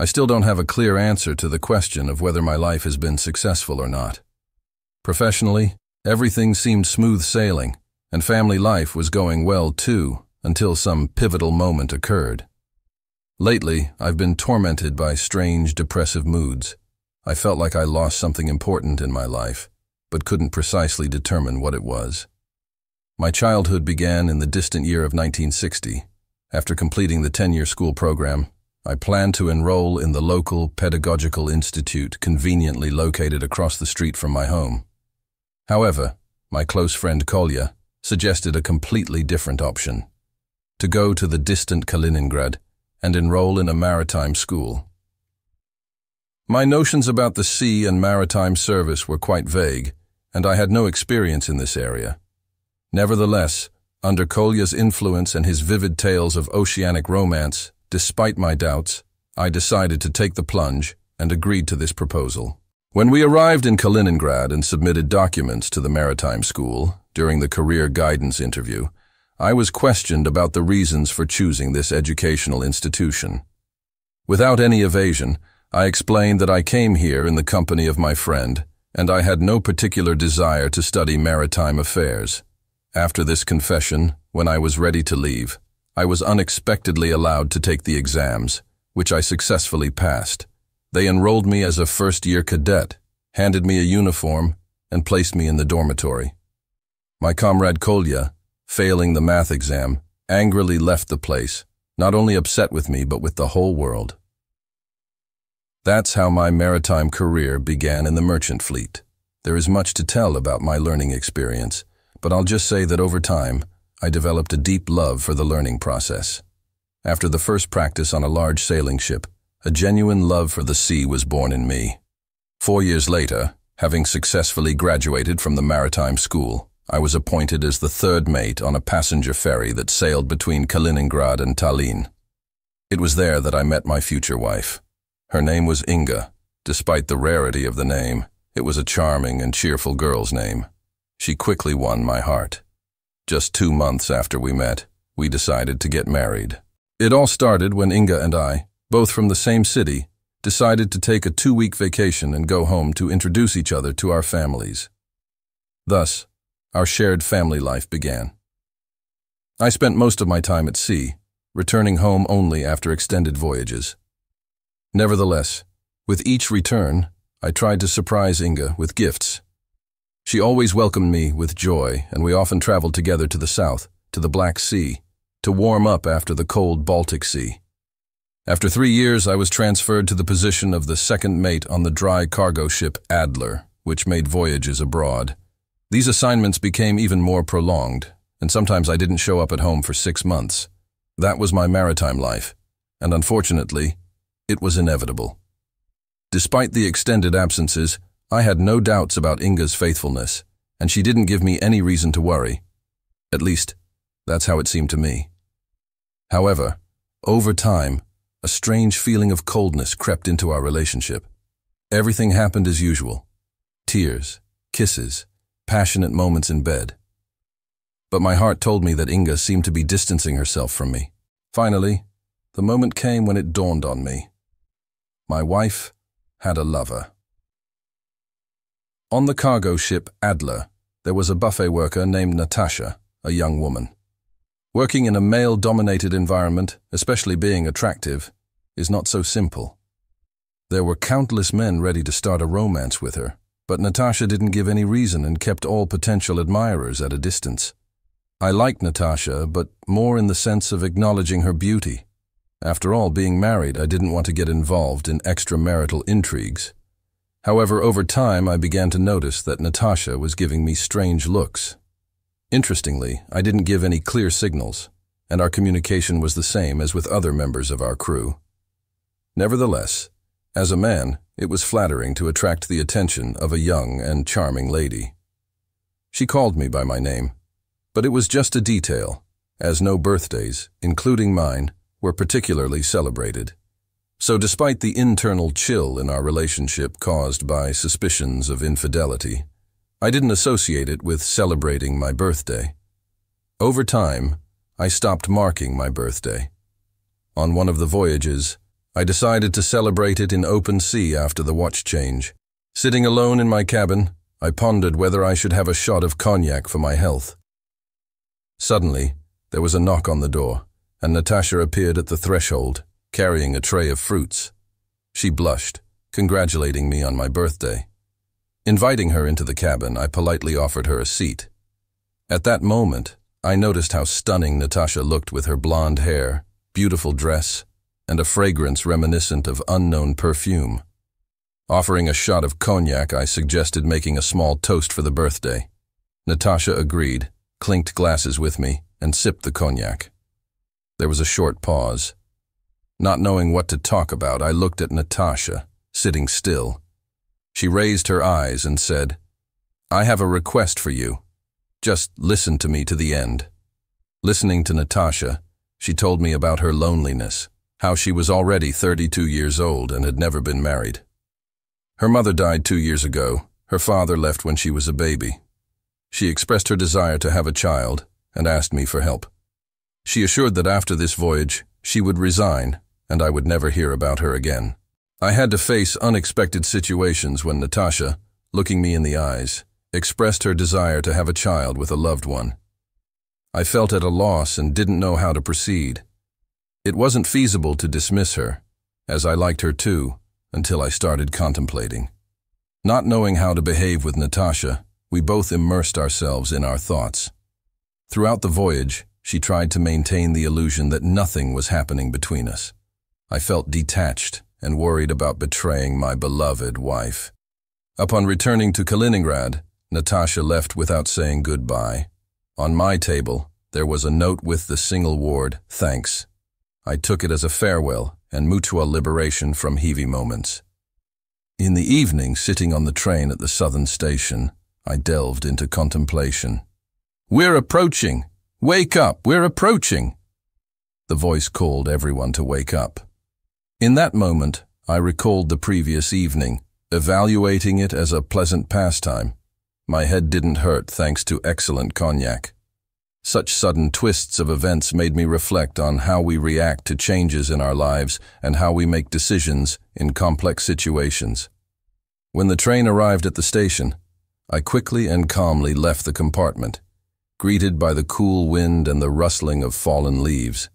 I still don't have a clear answer to the question of whether my life has been successful or not. Professionally, everything seemed smooth sailing, and family life was going well too, until some pivotal moment occurred. Lately, I've been tormented by strange, depressive moods. I felt like I lost something important in my life, but couldn't precisely determine what it was. My childhood began in the distant year of 1960. After completing the 10-year school program, I planned to enroll in the local pedagogical institute conveniently located across the street from my home. However, my close friend Kolya suggested a completely different option: to go to the distant Kaliningrad and enroll in a maritime school. My notions about the sea and maritime service were quite vague, and I had no experience in this area. Nevertheless, under Kolya's influence and his vivid tales of oceanic romance, despite my doubts, I decided to take the plunge and agreed to this proposal. When we arrived in Kaliningrad and submitted documents to the maritime school during the career guidance interview, I was questioned about the reasons for choosing this educational institution. Without any evasion, I explained that I came here in the company of my friend, and I had no particular desire to study maritime affairs. After this confession, when I was ready to leave, I was unexpectedly allowed to take the exams, which I successfully passed. They enrolled me as a first-year cadet, handed me a uniform, and placed me in the dormitory. My comrade Kolya, failing the math exam, angrily left the place, not only upset with me but with the whole world. That's how my maritime career began in the merchant fleet. There is much to tell about my learning experience, but I'll just say that over time, I developed a deep love for the learning process. After the first practice on a large sailing ship, a genuine love for the sea was born in me. 4 years later, having successfully graduated from the maritime school, I was appointed as the third mate on a passenger ferry that sailed between Kaliningrad and Tallinn. It was there that I met my future wife. Her name was Inga. Despite the rarity of the name, it was a charming and cheerful girl's name. She quickly won my heart. Just 2 months after we met, we decided to get married. It all started when Inga and I, both from the same city, decided to take a 2-week vacation and go home to introduce each other to our families. Thus, our shared family life began. I spent most of my time at sea, returning home only after extended voyages. Nevertheless, with each return, I tried to surprise Inga with gifts. She always welcomed me with joy, and we often traveled together to the south, to the Black Sea, to warm up after the cold Baltic Sea. After 3 years, I was transferred to the position of the second mate on the dry cargo ship Adler, which made voyages abroad. These assignments became even more prolonged, and sometimes I didn't show up at home for 6 months. That was my maritime life, and unfortunately, it was inevitable. Despite the extended absences, I had no doubts about Inga's faithfulness, and she didn't give me any reason to worry. At least, that's how it seemed to me. However, over time, a strange feeling of coldness crept into our relationship. Everything happened as usual. Tears, kisses, passionate moments in bed. But my heart told me that Inga seemed to be distancing herself from me. Finally, the moment came when it dawned on me. My wife had a lover. On the cargo ship Adler, there was a buffet worker named Natasha, a young woman. Working in a male-dominated environment, especially being attractive, is not so simple. There were countless men ready to start a romance with her, but Natasha didn't give any reason and kept all potential admirers at a distance. I liked Natasha, but more in the sense of acknowledging her beauty. After all, being married, I didn't want to get involved in extramarital intrigues. However, over time, I began to notice that Natasha was giving me strange looks. Interestingly, I didn't give any clear signals, and our communication was the same as with other members of our crew. Nevertheless, as a man, it was flattering to attract the attention of a young and charming lady. She called me by my name, but it was just a detail, as no birthdays, including mine, were particularly celebrated. So despite the internal chill in our relationship caused by suspicions of infidelity, I didn't associate it with celebrating my birthday. Over time, I stopped marking my birthday. On one of the voyages, I decided to celebrate it in open sea after the watch change. Sitting alone in my cabin, I pondered whether I should have a shot of cognac for my health. Suddenly, there was a knock on the door, and Natasha appeared at the threshold, carrying a tray of fruits. She blushed, congratulating me on my birthday. Inviting her into the cabin, I politely offered her a seat. At that moment, I noticed how stunning Natasha looked with her blonde hair, beautiful dress, and a fragrance reminiscent of unknown perfume. Offering a shot of cognac, I suggested making a small toast for the birthday. Natasha agreed, clinked glasses with me, and sipped the cognac. There was a short pause. Not knowing what to talk about, I looked at Natasha, sitting still. She raised her eyes and said, "I have a request for you. Just listen to me to the end." Listening to Natasha, she told me about her loneliness, how she was already 32 years old and had never been married. Her mother died 2 years ago. Her father left when she was a baby. She expressed her desire to have a child and asked me for help. She assured that after this voyage, she would resign and I would never hear about her again. I had to face unexpected situations when Natasha, looking me in the eyes, expressed her desire to have a child with a loved one. I felt at a loss and didn't know how to proceed. It wasn't feasible to dismiss her, as I liked her too, until I started contemplating. Not knowing how to behave with Natasha, we both immersed ourselves in our thoughts. Throughout the voyage, she tried to maintain the illusion that nothing was happening between us. I felt detached and worried about betraying my beloved wife. Upon returning to Kaliningrad, Natasha left without saying goodbye. On my table, there was a note with the single word, "Thanks." I took it as a farewell and mutual liberation from heavy moments. In the evening, sitting on the train at the southern station, I delved into contemplation. "We're approaching! Wake up! We're approaching!" The voice called everyone to wake up. In that moment, I recalled the previous evening, evaluating it as a pleasant pastime. My head didn't hurt thanks to excellent cognac. Such sudden twists of events made me reflect on how we react to changes in our lives and how we make decisions in complex situations. When the train arrived at the station, I quickly and calmly left the compartment, greeted by the cool wind and the rustling of fallen leaves.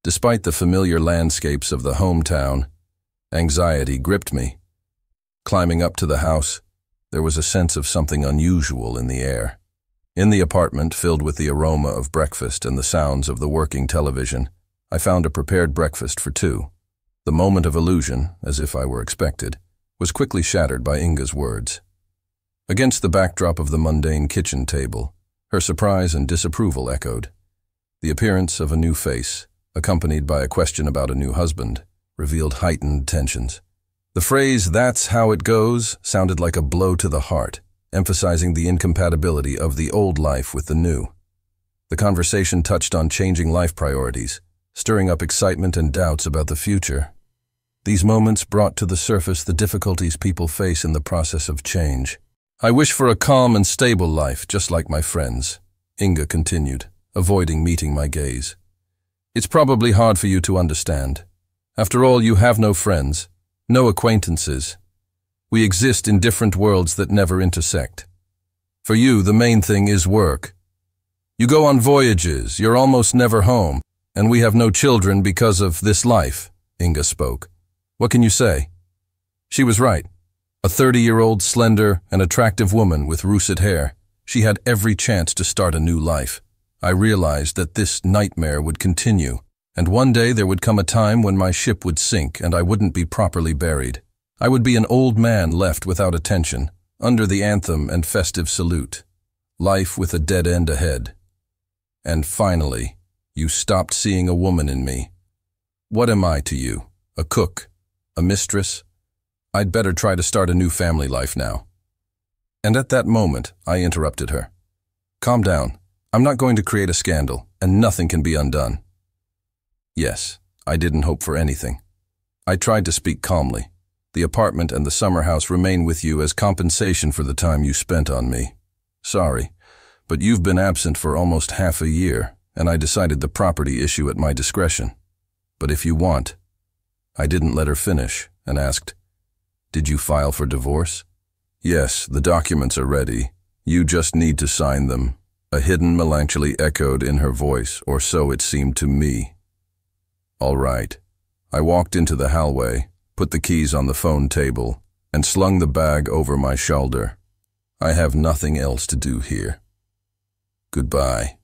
Despite the familiar landscapes of the hometown, anxiety gripped me. Climbing up to the house, there was a sense of something unusual in the air. In the apartment, filled with the aroma of breakfast and the sounds of the working television, I found a prepared breakfast for two. The moment of illusion, as if I were expected, was quickly shattered by Inga's words. Against the backdrop of the mundane kitchen table, her surprise and disapproval echoed. The appearance of a new face, accompanied by a question about a new husband, revealed heightened tensions. The phrase, "That's how it goes," sounded like a blow to the heart, emphasizing the incompatibility of the old life with the new. The conversation touched on changing life priorities, stirring up excitement and doubts about the future. These moments brought to the surface the difficulties people face in the process of change. "I wish for a calm and stable life, just like my friends," Inga continued, avoiding meeting my gaze. "It's probably hard for you to understand. After all, you have no friends, no acquaintances. We exist in different worlds that never intersect. For you, the main thing is work. You go on voyages, you're almost never home, and we have no children because of this life," Inga spoke. "What can you say?" She was right. A 30-year-old, slender, and attractive woman with russet hair, she had every chance to start a new life. I realized that this nightmare would continue, and one day there would come a time when my ship would sink and I wouldn't be properly buried. I would be an old man left without attention, under the anthem and festive salute. Life with a dead end ahead. And finally, you stopped seeing a woman in me. What am I to you? A cook? A mistress? I'd better try to start a new family life now. And at that moment, I interrupted her. "Calm down. I'm not going to create a scandal, and nothing can be undone." Yes, I didn't hope for anything. I tried to speak calmly. The apartment and the summer house remain with you as compensation for the time you spent on me. Sorry, but you've been absent for almost half a year, and I decided the property issue at my discretion. But if you want, I didn't let her finish and asked, "Did you file for divorce?" "Yes, the documents are ready. You just need to sign them." A hidden melancholy echoed in her voice, or so it seemed to me. All right. I walked into the hallway, put the keys on the phone table, and slung the bag over my shoulder. I have nothing else to do here. Goodbye.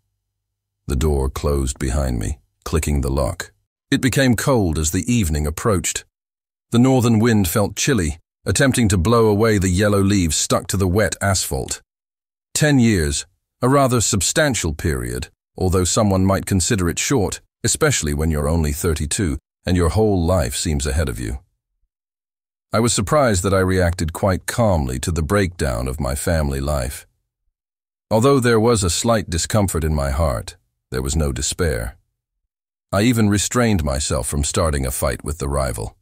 The door closed behind me, clicking the lock. It became cold as the evening approached. The northern wind felt chilly, attempting to blow away the yellow leaves stuck to the wet asphalt. 10 years, a rather substantial period, although someone might consider it short, especially when you're only 32 and your whole life seems ahead of you. I was surprised that I reacted quite calmly to the breakdown of my family life. Although there was a slight discomfort in my heart, there was no despair. I even restrained myself from starting a fight with the rival.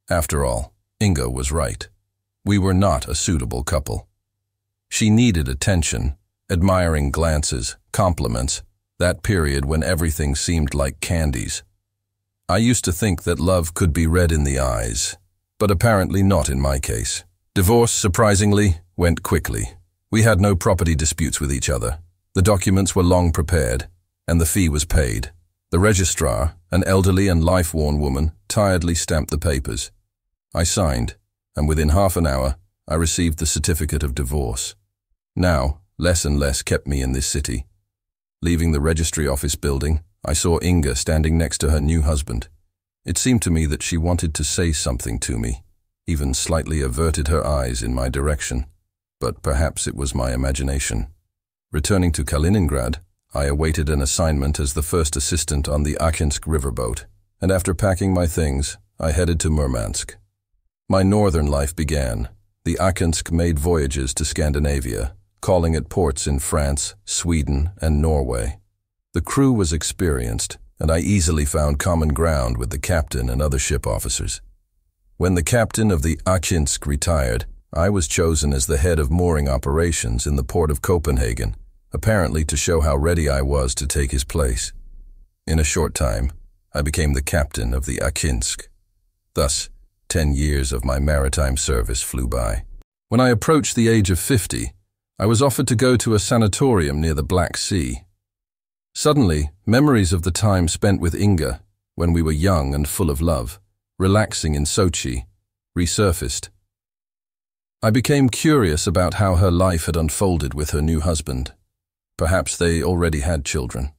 After all, Inga was right. We were not a suitable couple. She needed attention, admiring glances, compliments, that period when everything seemed like candies. I used to think that love could be read in the eyes, but apparently not in my case. Divorce, surprisingly, went quickly. We had no property disputes with each other. The documents were long prepared, and the fee was paid. The registrar, an elderly and life-worn woman, tiredly stamped the papers. I signed, and within half an hour, I received the certificate of divorce. Now, less and less kept me in this city. Leaving the registry office building, I saw Inga standing next to her new husband. It seemed to me that she wanted to say something to me, even slightly averted her eyes in my direction. But perhaps it was my imagination. Returning to Kaliningrad, I awaited an assignment as the first assistant on the Akinsk riverboat, and after packing my things, I headed to Murmansk. My northern life began. The Akinsk made voyages to Scandinavia, calling at ports in France, Sweden, and Norway. The crew was experienced, and I easily found common ground with the captain and other ship officers. When the captain of the Akinsk retired, I was chosen as the head of mooring operations in the port of Copenhagen, apparently to show how ready I was to take his place. In a short time, I became the captain of the Akinsk. Thus, 10 years of my maritime service flew by. When I approached the age of 50, I was offered to go to a sanatorium near the Black Sea. Suddenly, memories of the time spent with Inga, when we were young and full of love, relaxing in Sochi, resurfaced. I became curious about how her life had unfolded with her new husband. Perhaps they already had children.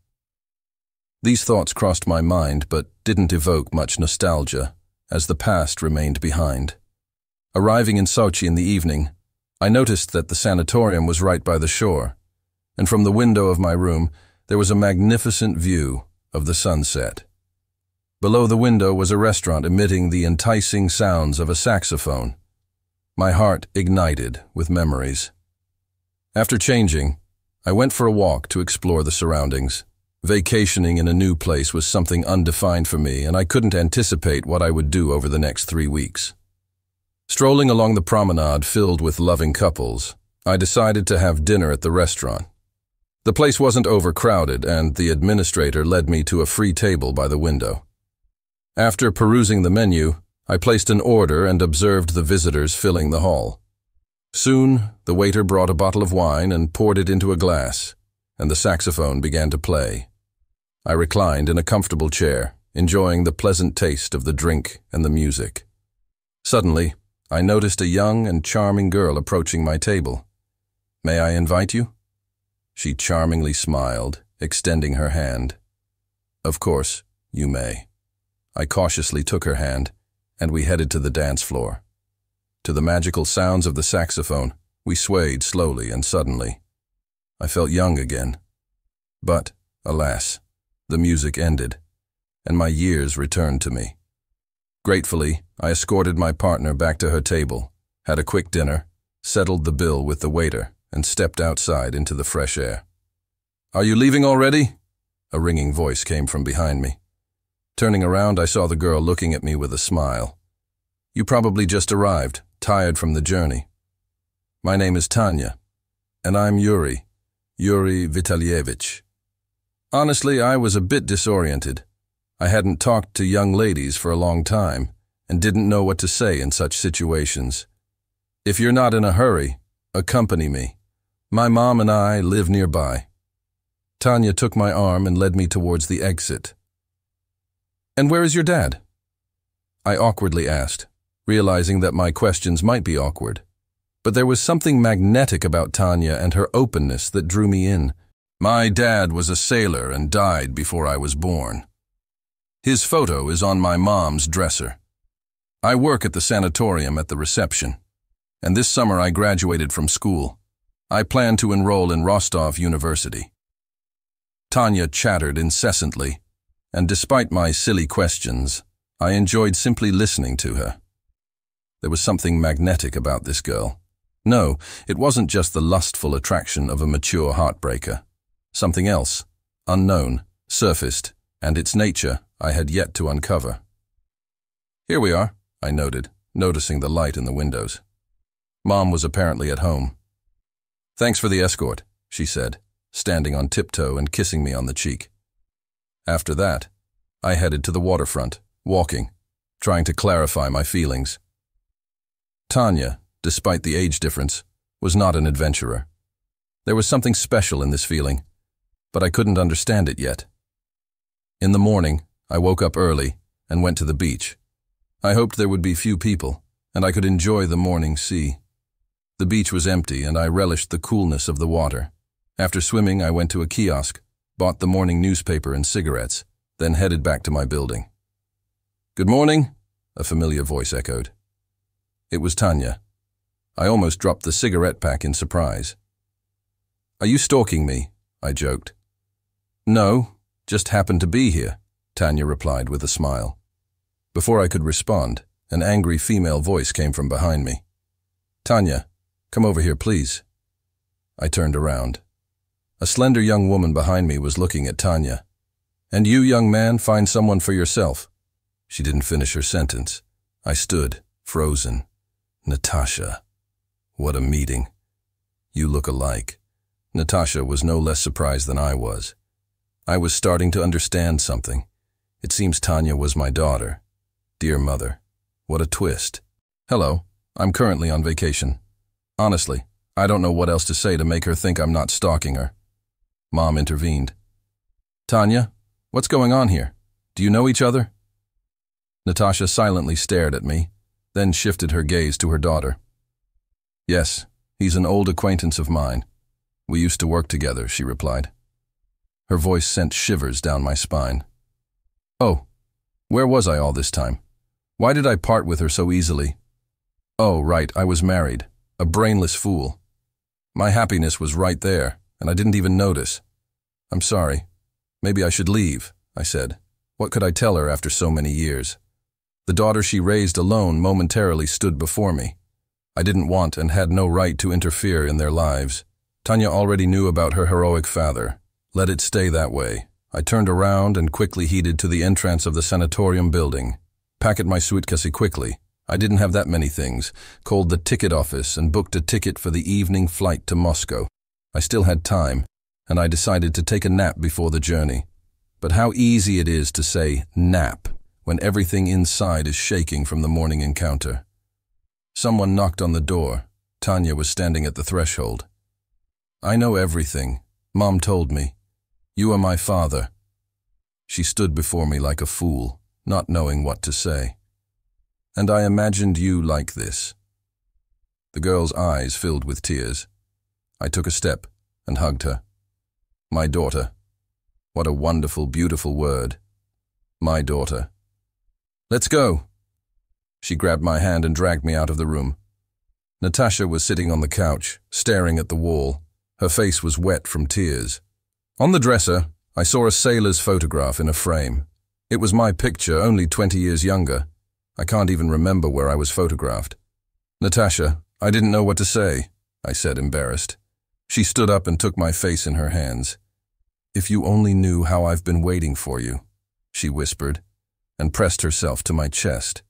These thoughts crossed my mind but didn't evoke much nostalgia, as the past remained behind. Arriving in Sochi in the evening, I noticed that the sanatorium was right by the shore, and from the window of my room there was a magnificent view of the sunset. Below the window was a restaurant emitting the enticing sounds of a saxophone. My heart ignited with memories. After changing, I went for a walk to explore the surroundings. Vacationing in a new place was something undefined for me, and I couldn't anticipate what I would do over the next 3 weeks. Strolling along the promenade filled with loving couples, I decided to have dinner at the restaurant. The place wasn't overcrowded, and the administrator led me to a free table by the window. After perusing the menu, I placed an order and observed the visitors filling the hall. Soon, the waiter brought a bottle of wine and poured it into a glass, and the saxophone began to play. I reclined in a comfortable chair, enjoying the pleasant taste of the drink and the music. Suddenly, I noticed a young and charming girl approaching my table. "May I invite you?" She charmingly smiled, extending her hand. "Of course, you may." I cautiously took her hand, and we headed to the dance floor. To the magical sounds of the saxophone, we swayed slowly and suddenly. I felt young again. But, alas, the music ended, and my years returned to me. Gratefully, I escorted my partner back to her table, had a quick dinner, settled the bill with the waiter, and stepped outside into the fresh air. "Are you leaving already?" A ringing voice came from behind me. Turning around, I saw the girl looking at me with a smile. "You probably just arrived, tired from the journey." "My name is Tanya, and I'm Yuri Vitalyevich." Honestly, I was a bit disoriented. I hadn't talked to young ladies for a long time and didn't know what to say in such situations. If you're not in a hurry, accompany me. My mom and I live nearby. Tanya took my arm and led me towards the exit. And where is your dad? I awkwardly asked, realizing that my questions might be awkward. But there was something magnetic about Tanya and her openness that drew me in. My dad was a sailor and died before I was born. His photo is on my mom's dresser. I work at the sanatorium at the reception, and this summer I graduated from school. I plan to enroll in Rostov University. Tanya chattered incessantly, and despite my silly questions, I enjoyed simply listening to her. There was something magnetic about this girl. No, it wasn't just the lustful attraction of a mature heartbreaker. Something else, unknown, surfaced, and its nature I had yet to uncover. Here we are, I noted, noticing the light in the windows. Mom was apparently at home. Thanks for the escort, she said, standing on tiptoe and kissing me on the cheek. After that, I headed to the waterfront, walking, trying to clarify my feelings. Tanya, despite the age difference, was not an adventurer. There was something special in this feeling, but I couldn't understand it yet. In the morning, I woke up early and went to the beach. I hoped there would be few people, and I could enjoy the morning sea. The beach was empty, and I relished the coolness of the water. After swimming, I went to a kiosk, bought the morning newspaper and cigarettes, then headed back to my building. Good morning, a familiar voice echoed. It was Tanya. I almost dropped the cigarette pack in surprise. Are you stalking me? I joked. No, just happened to be here, Tanya replied with a smile. Before I could respond, an angry female voice came from behind me. Tanya, come over here, please. I turned around. A slender young woman behind me was looking at Tanya. And you, young man, find someone for yourself. She didn't finish her sentence. I stood, frozen. Natasha. What a meeting. You look alike. Natasha was no less surprised than I was. I was starting to understand something. It seems Tanya was my daughter. Dear mother. What a twist. Hello, I'm currently on vacation. Honestly, I don't know what else to say to make her think I'm not stalking her. Mom intervened. Tanya, what's going on here? Do you know each other? Natasha silently stared at me, then shifted her gaze to her daughter. Yes, he's an old acquaintance of mine. We used to work together, she replied. Her voice sent shivers down my spine. Oh, where was I all this time? Why did I part with her so easily? Oh, right, I was married. A brainless fool. My happiness was right there, and I didn't even notice. I'm sorry. Maybe I should leave, I said. What could I tell her after so many years? The daughter she raised alone momentarily stood before me. I didn't want and had no right to interfere in their lives. Tanya already knew about her heroic father. Let it stay that way. I turned around and quickly headed to the entrance of the sanatorium building. Packed my suitcase quickly. I didn't have that many things. Called the ticket office and booked a ticket for the evening flight to Moscow. I still had time, and I decided to take a nap before the journey. But how easy it is to say nap when everything inside is shaking from the morning encounter. Someone knocked on the door. Tanya was standing at the threshold. I know everything. Mom told me. You are my father. She stood before me like a fool, not knowing what to say. And I imagined you like this. The girl's eyes filled with tears. I took a step and hugged her. My daughter. What a wonderful, beautiful word. My daughter. Let's go. She grabbed my hand and dragged me out of the room. Natasha was sitting on the couch, staring at the wall. Her face was wet from tears. On the dresser, I saw a sailor's photograph in a frame. It was my picture, only 20 years younger. I can't even remember where I was photographed. Natasha, I didn't know what to say, I said, embarrassed. She stood up and took my face in her hands. If you only knew how I've been waiting for you, she whispered, and pressed herself to my chest.